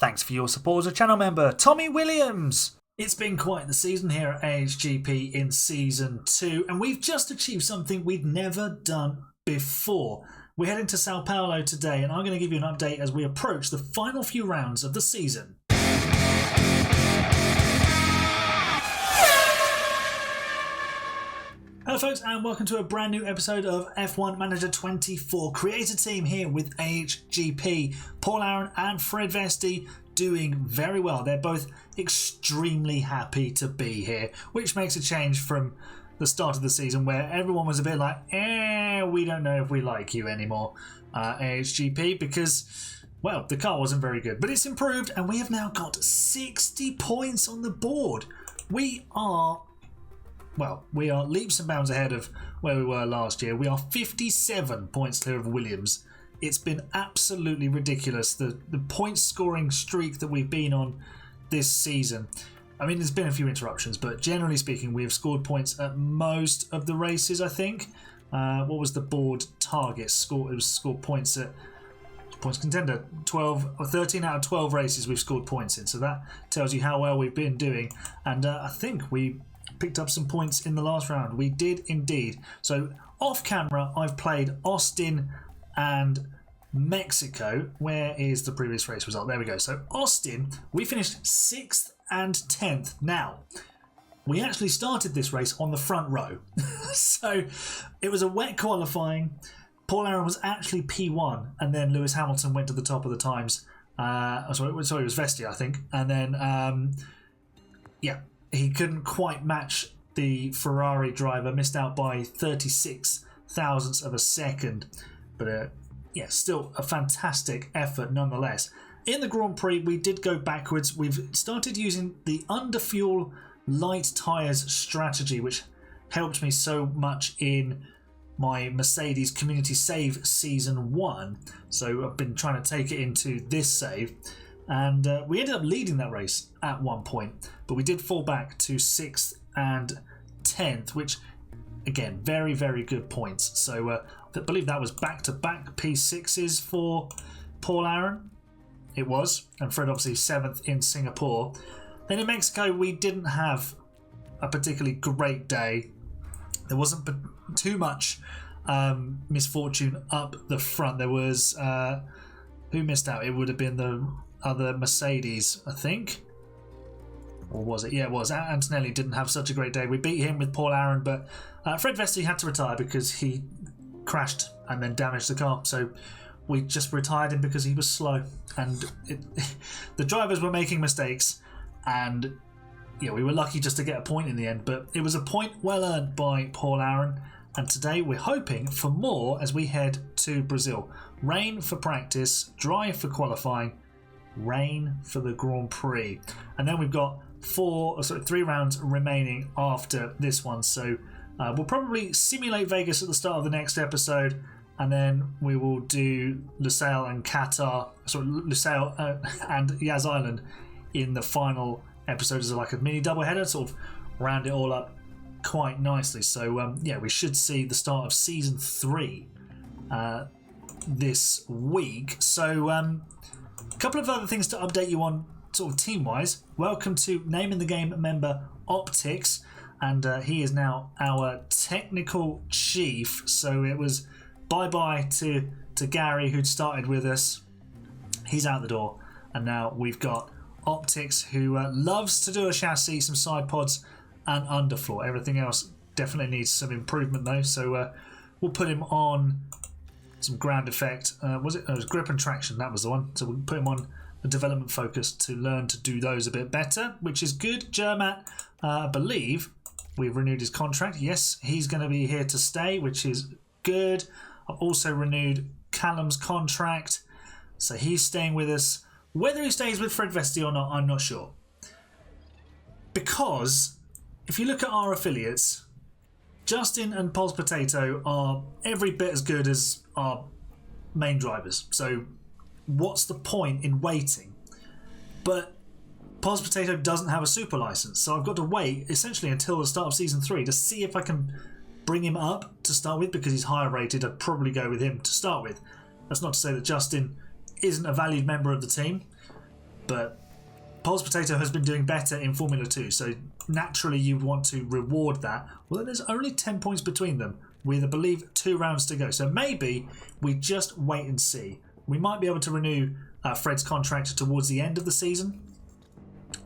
Thanks for your support as a channel member, Tommy Williams. It's been quite the season here at AHGP in Season 2, and we've just achieved something we'd never done before. We're heading to Sao Paulo today, and I'm going to give you an update as we approach the final few rounds of the season. Hello folks, and welcome to a brand new episode of F1M24 Create A Team here with AHGP. Paul Aaron and Fred Vesti doing very well. They're both extremely happy to be here, which makes a change from the start of the season where everyone was a bit like, we don't know if we like you anymore, AHGP, because, well, the car wasn't very good. But it's improved, and we have now got 60 points on the board. We are leaps and bounds ahead of where we were last year. We are 57 points clear of Williams. It's been absolutely ridiculous, the point scoring streak that we've been on this season. I mean, there's been a few interruptions, but generally speaking, we have scored points at most of the races, I think. What was the board target? It was scored points at points contender. 13 out of 12 races we've scored points in, so that tells you how well we've been doing. And I think we picked up some points in the last round. We did indeed. So off camera, I've played Austin and Mexico. Where is the previous race result? There we go. So Austin, we finished 6th and 10th. Now, we actually started this race on the front row. So it was a wet qualifying. Paul Aaron was actually P1, and then Lewis Hamilton went to the top of the times. Sorry, it was Vesti, I think. And then, he couldn't quite match the Ferrari driver, missed out by 36 thousandths of a second. But still a fantastic effort nonetheless. In the Grand Prix, we did go backwards. We've started using the under-fuel light tyres strategy, which helped me so much in my Mercedes Community Save Season 1. So I've been trying to take it into this save. And we ended up leading that race at one point, but we did fall back to 6th and 10th, which, again, very, very good points. So I believe that was back-to-back P6s for Paul Aaron. It was, and Fred obviously 7th in Singapore. Then in Mexico, we didn't have a particularly great day. There wasn't too much misfortune up the front. There was, who missed out? It would have been the other Mercedes, I think. Or was it? Yeah, it was. Antonelli didn't have such a great day. We beat him with Paul Aaron, but Fred Vesti had to retire because he crashed and then damaged the car. So we just retired him because he was slow. And the drivers were making mistakes. And we were lucky just to get a point in the end. But it was a point well earned by Paul Aaron. And today we're hoping for more as we head to Brazil. Rain for practice, dry for qualifying, rain for the Grand Prix. And then we've got 3 rounds remaining after this one. So we'll probably simulate Vegas at the start of the next episode, and then we will do Lusail and Qatar, and Yas Island in the final episode as like a mini doubleheader, sort of round it all up quite nicely. So we should see the start of Season 3 this week. So a couple of other things to update you on, sort of team-wise. Welcome to Name in the Game member Optics, and he is now our technical chief. So it was bye-bye to Gary, who'd started with us. He's out the door, and now we've got Optics, who loves to do a chassis, some side pods, and underfloor. Everything else definitely needs some improvement, though. So we'll put him on some ground effect. It was grip and traction, that was the one. So we'll put him on the development focus to learn to do those a bit better, which is good. Jermat, I believe we've renewed his contract. Yes, he's going to be here to stay, which is good. I've also renewed Callum's contract, so he's staying with us. Whether he stays with Fred Vesti or not, I'm not sure. Because if you look at our affiliates, Justin and Pulse Potato are every bit as good as our main drivers. So what's the point in waiting? But Pulse Potato doesn't have a super license, so I've got to wait essentially until the start of Season 3 to see if I can bring him up to start with, because he's higher rated. I'd probably go with him to start with. That's not to say that Justin isn't a valued member of the team, but Pol's Potato has been doing better in Formula 2, so naturally you'd want to reward that. Well, there's only 10 points between them with, I believe, 2 rounds to go. So maybe we just wait and see. We might be able to renew Fred's contract towards the end of the season.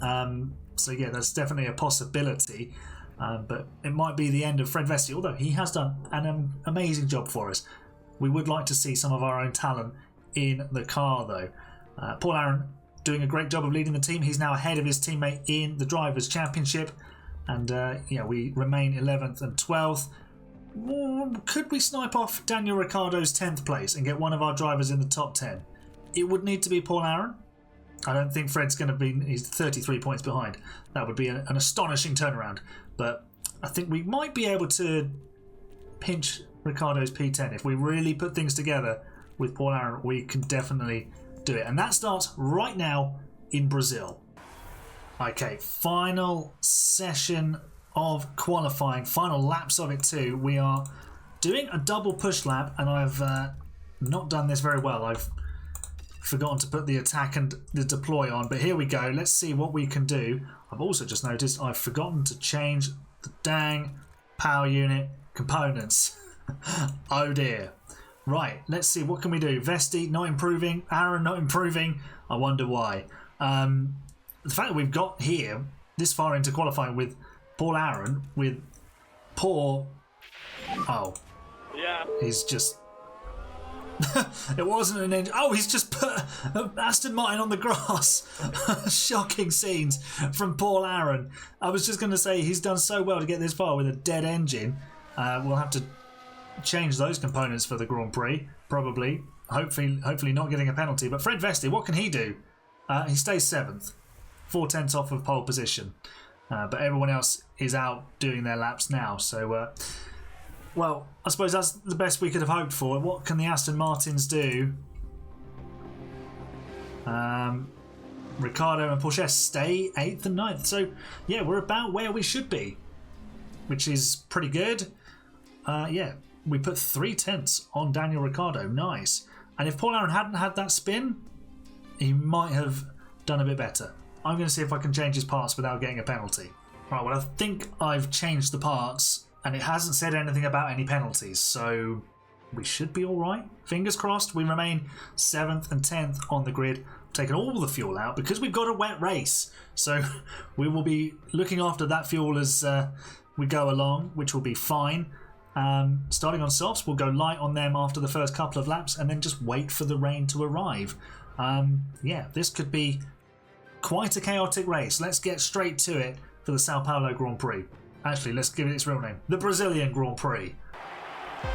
So yeah, that's definitely a possibility. But it might be the end of Fred Vesti, although he has done an amazing job for us. We would like to see some of our own talent in the car, though. Paul Aaron doing a great job of leading the team. He's now ahead of his teammate in the Drivers' Championship. And yeah, we remain 11th and 12th. Could we snipe off Daniel Ricciardo's 10th place and get one of our drivers in the top 10? It would need to be Paul Aaron. I don't think Fred's going to be, he's 33 points behind. That would be an astonishing turnaround. But I think we might be able to pinch Ricciardo's P10. If we really put things together with Paul Aaron, we can definitely do it. And that starts right now in Brazil. Okay, final session of qualifying, final laps of it too. We are doing a double push lap, and I've not done this very well. I've forgotten to put the attack and the deploy on, but here we go. Let's see what we can do. I've also just noticed I've forgotten to change the dang power unit components. Oh dear. Right, let's see, what can we do? Vesti not improving, Aaron not improving. I wonder why. The fact that we've got here this far into qualifying with Paul Aaron, with poor... Oh. Yeah. He's just... It wasn't an engine. Oh, he's just put Aston Martin on the grass. Shocking scenes from Paul Aaron. I was just going to say he's done so well to get this far with a dead engine. We'll have to change those components for the Grand Prix, probably. Hopefully not getting a penalty. But Fred Vesti, what can he do? He stays 7th, 4/10 off of pole position. But everyone else is out doing their laps now. So, well, I suppose that's the best we could have hoped for. What can the Aston Martins do? Ricciardo and Porsche stay 8th and 9th. So, yeah, we're about where we should be, which is pretty good. Yeah, we put 3/10 on Daniel Ricciardo. Nice. And if Paul Aaron hadn't had that spin, he might have done a bit better. I'm going to see if I can change his parts without getting a penalty. Right, well, I think I've changed the parts, and it hasn't said anything about any penalties, so we should be all right. Fingers crossed. We remain 7th and 10th on the grid. We've taken all the fuel out because we've got a wet race, so we will be looking after that fuel as we go along, which will be fine. Starting on softs, we'll go light on them after the first couple of laps and then just wait for the rain to arrive. Yeah, this could be quite a chaotic race. Let's get straight to it for the Sao Paulo Grand Prix. Actually, let's give it its real name. The Brazilian Grand Prix.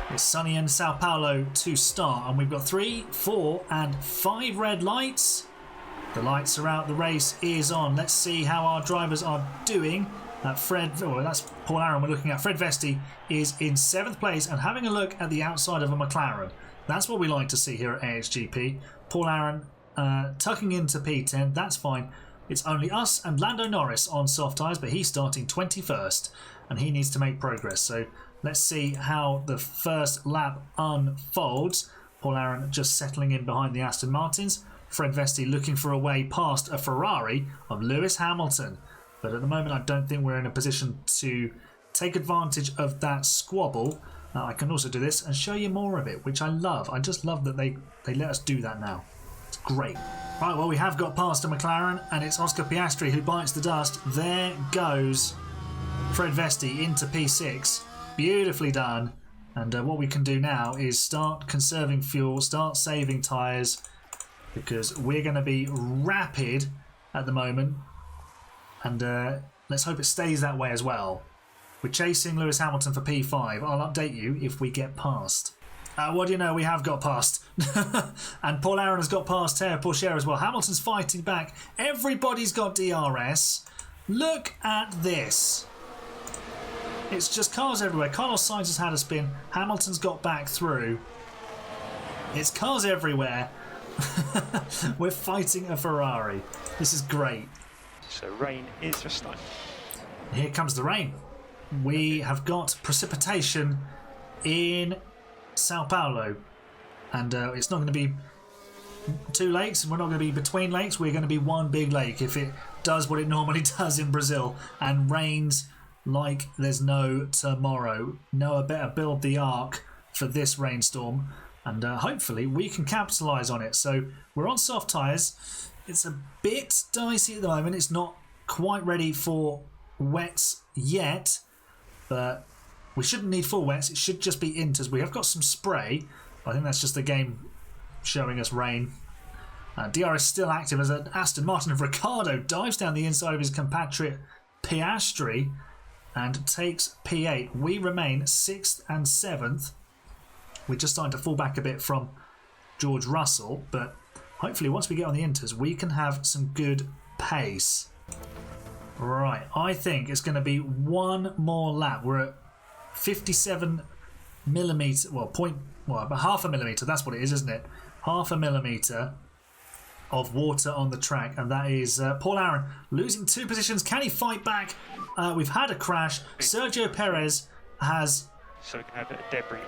It's sunny in Sao Paulo to start, and we've got 3, 4 and 5 red lights. The lights are out, the race is on. Let's see how our drivers are doing. That's Paul Aaron we're looking at. Fred Vesti is in 7th place and having a look at the outside of a McLaren. That's what we like to see here at AHGP. Paul Aaron tucking into P10, that's fine. It's only us and Lando Norris on soft tyres, but he's starting 21st and he needs to make progress. So let's see how the first lap unfolds. Paul Aaron just settling in behind the Aston Martins. Fred Vesti looking for a way past a Ferrari of Lewis Hamilton. But at the moment, I don't think we're in a position to take advantage of that squabble. I can also do this and show you more of it, which I love. I just love that they let us do that now. It's great. Right, well, we have got past a McLaren, and it's Oscar Piastri who bites the dust. There goes Fred Vesti into P6. Beautifully done. And what we can do now is start conserving fuel, start saving tyres, because we're going to be rapid at the moment. And let's hope it stays that way as well. We're chasing Lewis Hamilton for P5. I'll update you if we get past. What do you know? We have got past. And Paul Aaron has got past Porsche as well. Hamilton's fighting back. Everybody's got DRS. Look at this. It's just cars everywhere. Carlos Sainz has had a spin. Hamilton's got back through. It's cars everywhere. We're fighting a Ferrari. This is great. So rain is just starting. Here comes the rain. We have got precipitation in Sao Paulo, and it's not going to be two lakes, and we're not going to be between lakes. We're going to be one big lake if it does what it normally does in Brazil and rains like there's no tomorrow. Noah better build the ark for this rainstorm, and hopefully we can capitalise on it. So we're on soft tyres. It's a bit dicey at the moment. It's not quite ready for wets yet, but we shouldn't need full wets. It should just be inters. We have got some spray. I think that's just the game showing us rain. DRS still active as an Aston Martin of Ricciardo dives down the inside of his compatriot Piastri and takes P8. We remain 6th and 7th. We're just starting to fall back a bit from George Russell, but hopefully once we get on the inters we can have some good pace. Right, I think it's going to be one more lap. We're at 57 millimetre, about half a millimetre, that's what it is, isn't it? Half a millimetre of water on the track, and that is Paul Aaron losing 2 positions. Can he fight back? We've had a crash. Sergio Perez has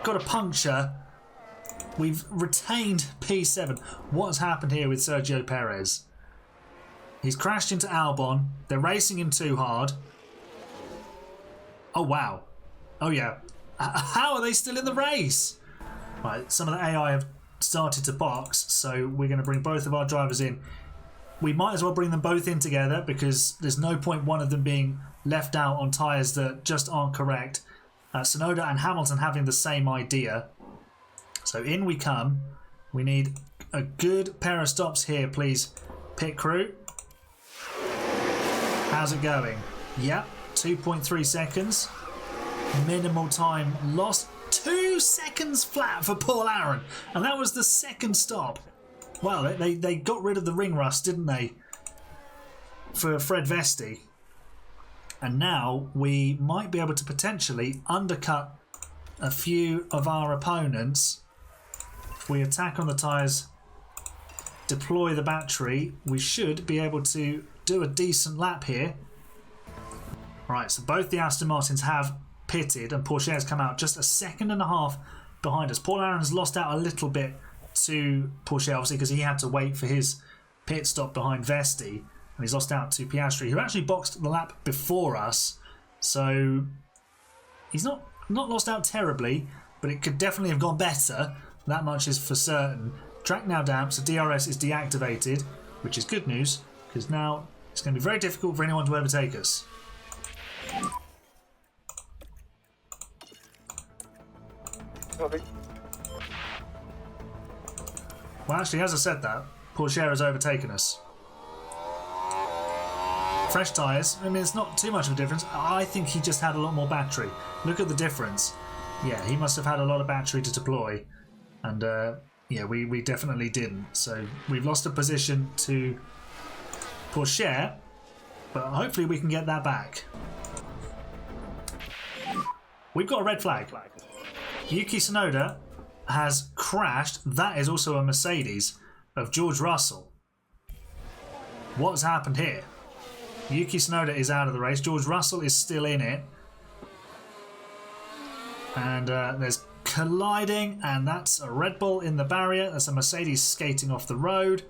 got a puncture. We've retained P7. What's happened here with Sergio Perez? He's crashed into Albon. They're racing him too hard. Oh wow. Oh yeah. How are they still in the race? Right, some of the AI have started to box, so we're going to bring both of our drivers in. We might as well bring them both in together because there's no point one of them being left out on tyres that just aren't correct. Tsunoda and Hamilton having the same idea. So in we come. We need a good pair of stops here, please. Pit crew. How's it going? Yep, 2.3 seconds. Minimal time lost. 2 seconds flat for Paul Aaron, and that was the second stop. Well, they got rid of the ring rust, didn't they, for Fred Vesti, and now we might be able to potentially undercut a few of our opponents. If we attack on the tyres, deploy the battery, we should be able to do a decent lap here. Right, so both the Aston Martins have pitted and Porsche has come out just a second and a half behind us. Paul Aaron has lost out a little bit to Porsche, obviously, because he had to wait for his pit stop behind Vesti, and he's lost out to Piastri, who actually boxed the lap before us. So he's not lost out terribly, but it could definitely have gone better. That much is for certain. Track now damp, so DRS is deactivated, which is good news, because now it's going to be very difficult for anyone to overtake us. Well, actually, as I said that, Porsche has overtaken us. Fresh tyres, I mean, it's not too much of a difference. I think he just had a lot more battery. Look at the difference. Yeah, he must have had a lot of battery to deploy. And, yeah, we definitely didn't. So we've lost a position to Porsche, but hopefully we can get that back. We've got a red flag. Yuki Tsunoda has crashed. That is also a Mercedes of George Russell. What's happened here? Yuki Tsunoda is out of the race. George Russell is still in it. And there's colliding, and that's a Red Bull in the barrier. That's a Mercedes skating off the road.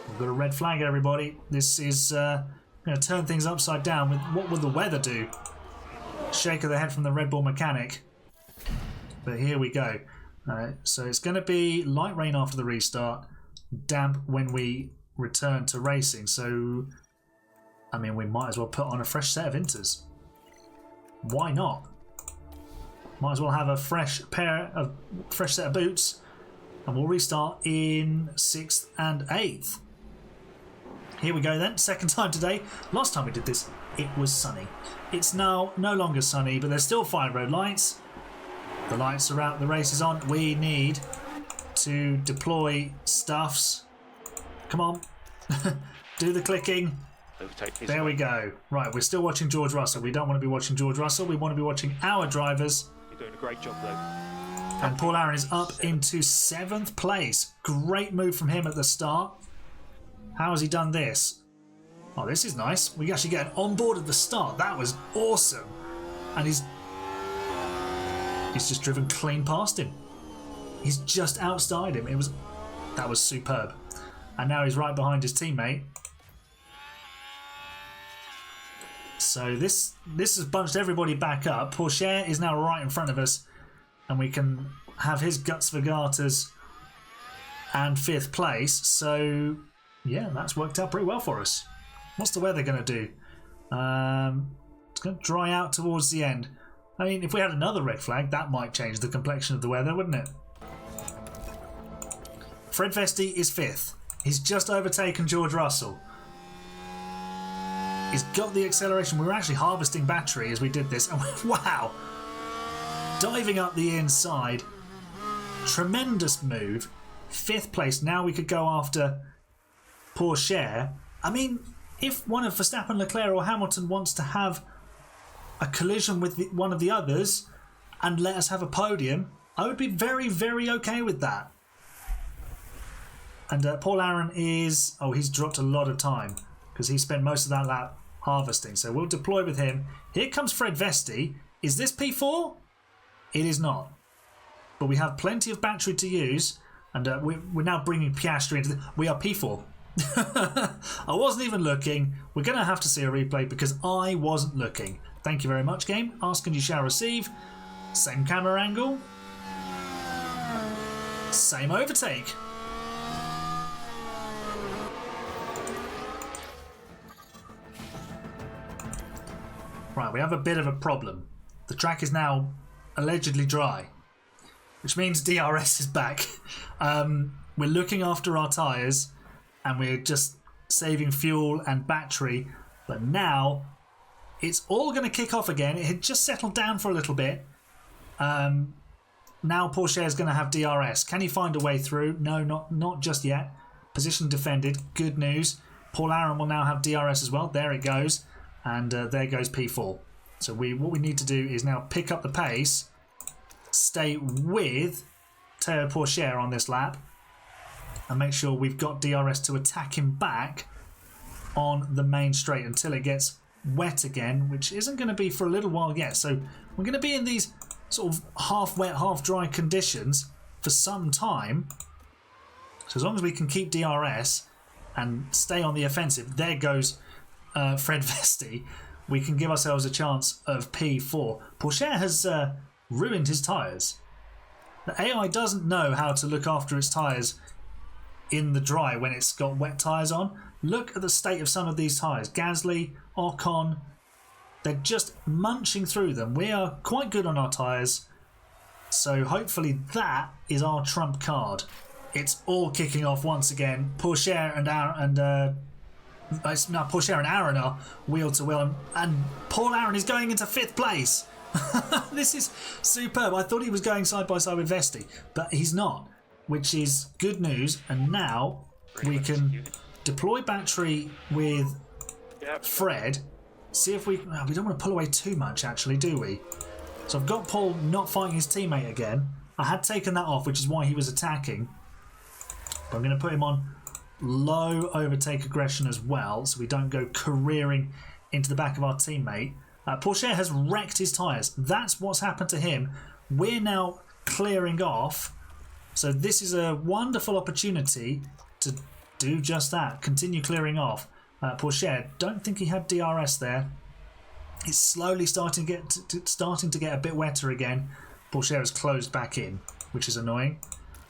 We've got a red flag, everybody. This is going to turn things upside down. What would the weather do? Shake of the head from the Red Bull mechanic. But here we go. So it's going to be light rain after the restart, damp when we return to racing. So, I mean, we might as well put on a fresh set of inters. Why not? Might as well have a fresh set of boots, and we'll restart in 6th and 8th. Here we go then, second time today. Last time we did this, it was sunny. It's now no longer sunny, but there's still 5 road lights. The lights are out, the race is on. We need to deploy stuffs. Come on. Do the clicking. There we go. Right, we're still watching George Russell. We don't want to be watching George Russell. We want to be watching our drivers. You're doing a great job, though. And Paul Aaron is up into 7th place. Great move from him at the start. How has he done this? Oh, this is nice. We actually get an onboard at the start. That was awesome. And he's just driven clean past him. He's just outside him. It was That was superb. And now he's right behind his teammate. So this has bunched everybody back up. Pourchaire is now right in front of us, and we can have his guts for garters and 5th place. So yeah, that's worked out pretty well for us. What's the weather going to do? It's going to dry out towards the end. I mean, if we had another red flag, that might change the complexion of the weather, wouldn't it? Fred Vesti is 5th. He's just overtaken George Russell. He's got the acceleration. We were actually harvesting battery as we did this. And wow! Diving up the inside. Tremendous move. 5th place. Now we could go after Pourchaire. I mean, if one of Verstappen, Leclerc or Hamilton wants to have a collision with one of the others and let us have a podium, I would be very, very okay with that. And Paul Aaron is... Oh, he's dropped a lot of time because he spent most of that lap harvesting. So we'll deploy with him. Here comes Fred Vesti. Is this P4? It is not. But we have plenty of battery to use. And we're now bringing Piastri into we are P4. I wasn't even looking. We're going to have to see a replay because I wasn't looking. Thank you very much, game. Ask and you shall receive. Same camera angle. Same overtake. Right, we have a bit of a problem. The track is now allegedly dry, which means DRS is back. We're looking after our tyres and we're just saving fuel and battery, but now it's all going to kick off again. It had just settled down for a little bit. Now Pourchaire is going to have DRS. Can he find a way through? No, not just yet. Position defended. Good news. Paul Aaron will now have DRS as well. There it goes. And there goes P4. So what we need to do is now pick up the pace, stay with Théo Pourchaire on this lap, and make sure we've got DRS to attack him back on the main straight until it gets wet again, which isn't going to be for a little while yet. So we're going to be in these sort of half wet, half dry conditions for some time. So as long as we can keep DRS and stay on the offensive, there goes Fred Vesti, we can give ourselves a chance of P4. Pourchaire has ruined his tyres. The AI doesn't know how to look after its tyres in the dry when it's got wet tyres on. Look at the state of some of these tyres. Gasly, Ocon, they're just munching through them. We are quite good on our tyres, so hopefully that is our trump card. It's all kicking off once again. Pourchaire and Pourchaire and Aaron are wheel to wheel, and Paul Aaron is going into 5th place. This is superb. I thought he was going side by side with Vesti, but he's not, which is good news. And now we can deploy battery with Fred. See if we don't want to pull away too much, actually, do we? So I've got Paul not fighting his teammate again. I had taken that off, which is why he was attacking. But I'm going to put him on low overtake aggression as well, so we don't go careering into the back of our teammate. Pourchaire has wrecked his tyres. That's what's happened to him. We're now clearing off, so this is a wonderful opportunity to do just that. Continue clearing off. Pourchaire, don't think he had DRS there. It's slowly starting to get a bit wetter again. Pourchaire has closed back in, which is annoying.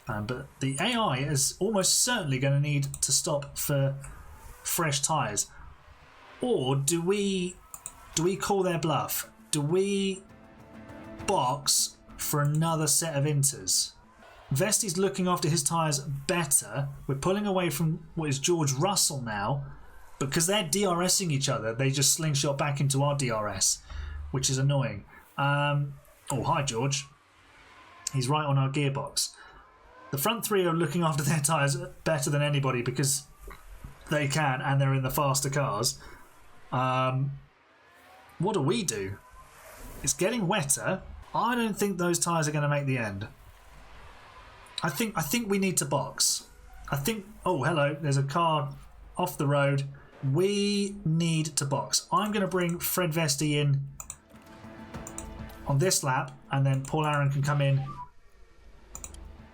But the AI is almost certainly going to need to stop for fresh tyres. Or do we call their bluff? Do we box for another set of inters? Vesti's looking after his tyres better. We're pulling away from what is George Russell now. Because they're DRSing each other, they just slingshot back into our DRS, which is annoying. Oh, hi, George. He's right on our gearbox. The front three are looking after their tyres better than anybody because they can and they're in the faster cars. What do we do? It's getting wetter. I don't think those tyres are going to make the end. I think we need to box. Oh, hello. There's a car off the road. We need to box. I'm going to bring Fred Vesti in on this lap, and then Paul Aaron can come in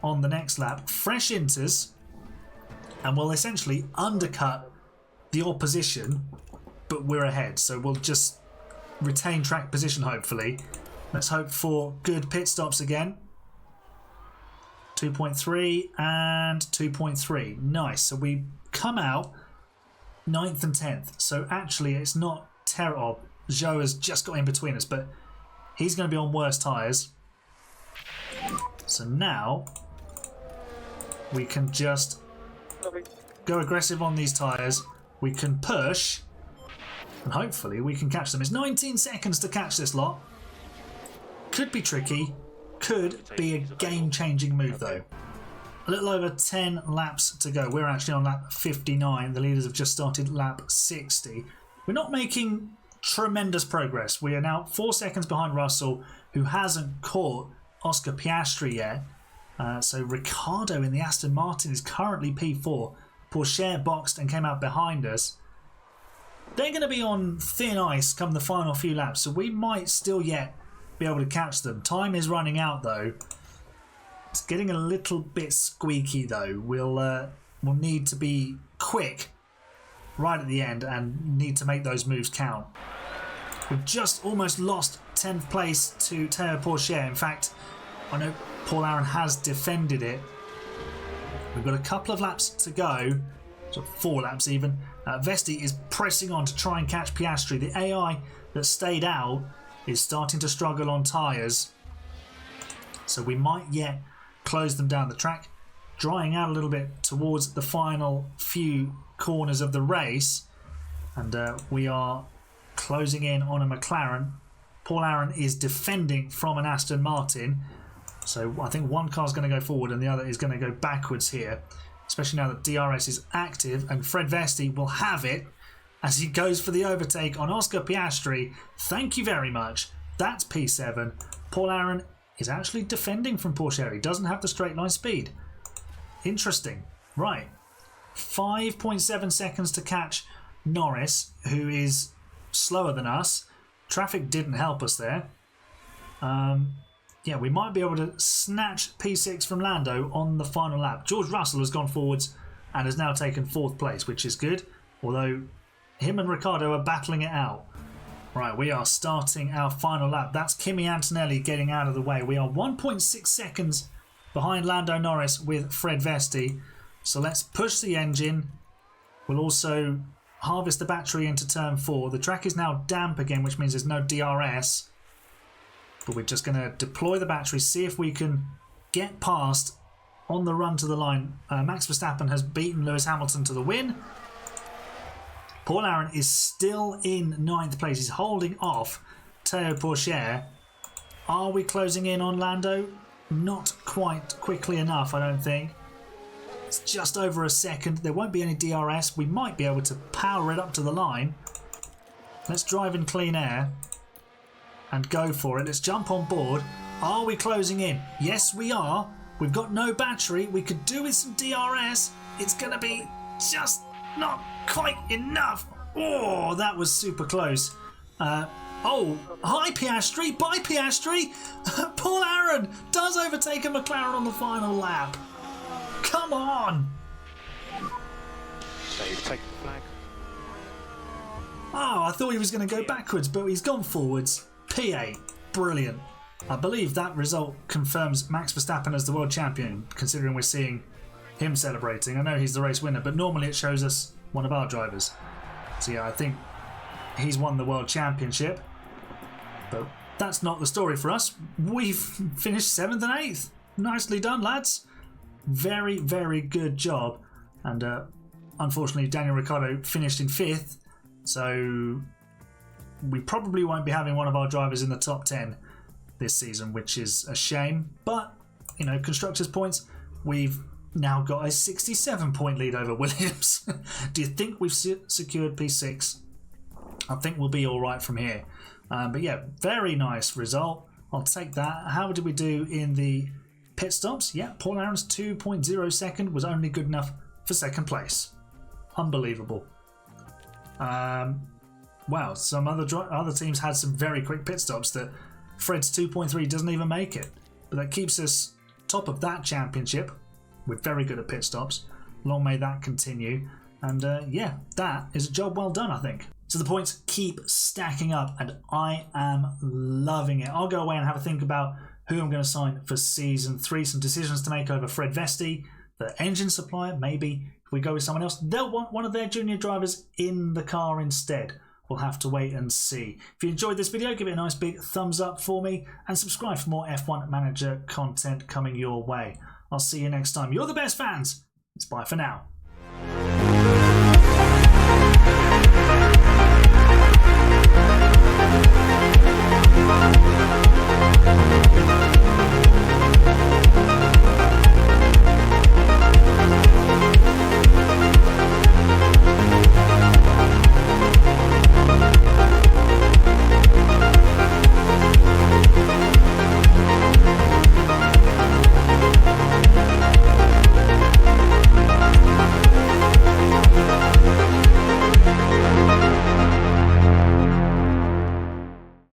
on the next lap. Fresh inters. and we'll essentially undercut the opposition, but we're ahead. So we'll just retain track position, hopefully. Let's hope for good pit stops again. 2.3 and 2.3. Nice. So we come out 9th and 10th. So actually it's not terrible. Zhou has just got in between us, but he's going to be on worse tyres. So now we can just go aggressive on these tyres. We can push and hopefully we can catch them. It's 19 seconds to catch this lot. Could be tricky. Could be a game-changing move though. A little over 10 laps to go. We're actually on lap 59. The leaders have just started lap 60. We're not making tremendous progress. We are now 4 seconds behind Russell, who hasn't caught Oscar Piastri yet. So Ricciardo in the Aston Martin is currently P4. Pourchaire boxed and came out behind us. They're going to be on thin ice come the final few laps, so we might still yet be able to catch them. Time is running out though. It's getting a little bit squeaky though. We'll need to be quick right at the end and need to make those moves count. We've just almost lost 10th place to Théo Pourchaire. In fact, I know Paul Aaron has defended it. We've got a couple of laps to go, so 4 laps even. Vesti is pressing on to try and catch Piastri. The AI that stayed out is starting to struggle on tyres, so we might yet close them down. The track drying out a little bit towards the final few corners of the race, and we are closing in on a McLaren. Paul Aaron is defending from an Aston Martin, so I think one car is going to go forward and the other is going to go backwards here, especially now that DRS is active, and Fred Vesti will have it as he goes for the overtake on Oscar Piastri. Thank you very much. That's P7. Paul Aaron is actually defending from Pourchaire. He doesn't have the straight line speed. Interesting. Right. 5.7 seconds to catch Norris, who is slower than us. Traffic didn't help us there. Yeah, we might be able to snatch P6 from Lando on the final lap. George Russell has gone forwards and has now taken 4th place, which is good, although him and Ricciardo are battling it out. Right, we are starting our final lap. That's Kimi Antonelli getting out of the way. We are 1.6 seconds behind Lando Norris with Fred Vesti. So let's push the engine. We'll also harvest the battery into turn 4. The track is now damp again, which means there's no DRS. But we're just going to deploy the battery, see if we can get past on the run to the line. Max Verstappen has beaten Lewis Hamilton to the win. Paul Aaron is still in 9th place. He's holding off Théo Pourchaire. Are we closing in on Lando? Not quite quickly enough, I don't think. It's just over a second. There won't be any DRS. We might be able to power it up to the line. Let's drive in clean air and go for it. Let's jump on board. Are we closing in? Yes, we are. We've got no battery. We could do with some DRS. It's going to be just not quite enough. Oh, that was super close. Oh, hi Piastri. Bye Piastri. Paul Aaron does overtake a McLaren on the final lap. Come on. So you take the flag. Oh, I thought he was going to go backwards, but he's gone forwards. P8. Brilliant. I believe that result confirms Max Verstappen as the world champion, considering we're seeing him celebrating. I know he's the race winner, but normally it shows us one of our drivers. So yeah, I think he's won the world championship. But that's not the story for us. We've finished 7th and 8th. Nicely done, lads. Very, very good job. And unfortunately, Daniel Ricciardo finished in 5th. So we probably won't be having one of our drivers in the top 10 this season, which is a shame. But, you know, constructors' points, we've now got a 67-point lead over Williams. Do you think we've secured P6? I think we'll be all right from here. But yeah, very nice result. I'll take that. How did we do in the pit stops? Yeah, Paul Aaron's 2.0 second was only good enough for 2nd place. Unbelievable. Wow, some other teams had some very quick pit stops that Fred's 2.3 doesn't even make it. But that keeps us top of that championship. We're very good at pit stops. long may that continue. And yeah, that is a job well done, I think. So the points keep stacking up and I am loving it. I'll go away and have a think about who I'm going to sign for Season 3. Some decisions to make over Fred Vesti, the engine supplier. Maybe if we go with someone else, they'll want one of their junior drivers in the car instead. We'll have to wait and see. If you enjoyed this video, give it a nice big thumbs up for me and subscribe for more F1 Manager content coming your way. I'll see you next time. You're the best fans. It's bye for now.